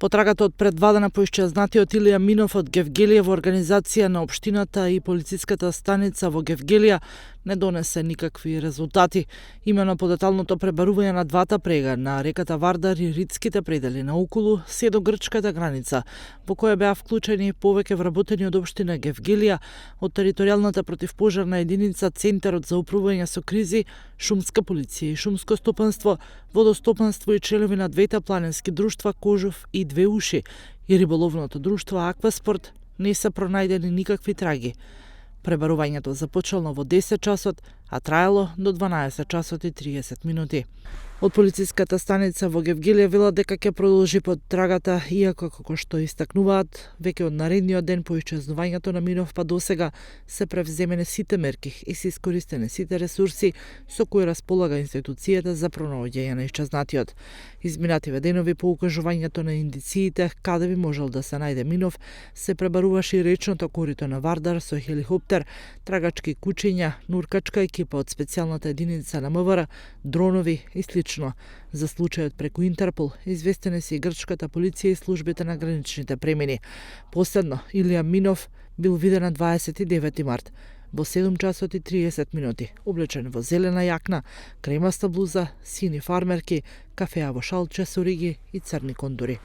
Потрагата од пред 2 дена поисчезнатиот Илија Минов од Гевгелија во организација на општината и полициската станица во Гевгелија не донесе никакви резултати. Имено по деталното пребарување на двата брега на реката Вардар и ридските предели наоколу се до грчката граница, во која беа вклучени повеќе вработени од општина Гевгелија, од територијалната противпожарна единица, Центарот за управување со кризи, шумска полиција и шумско стопанство, водостопанство и членови на двете планински друштва Кожув и Две уши и риболовното друштво Акваспорт. Не се пронајдени никакви траги. Пребарувањето започнало во 10 часот, а траело до 12 часот и 30 минути. Од полициската станица во Гевгелија велат дека ќе продолжи потрагата, иако како што истакнуваат, веќе од наредниот ден по исчезнувањето на Минов па досега се превземени сите мерки и се искористени сите ресурси со кои располага институцијата за пронаоѓање на исчезнатиот. Изминативе денови по укажувањето на индициите каде би можел да се најде Минов, се пребаруваше и речното корито на Вардар со хеликоптер, трагачки кучиња, нуркачка екипа од специјалната единица на МВР, дронови и слично. За случајот преку Интерпол известени се и грчката полиција и службите на граничните премини. Последно, Илија Минов бил виден на 29 март во 7 часот и 30 минути, облечен во зелена јакна, кремаста блуза, сини фармерки, кафеа во шалче со риги и црни кондури.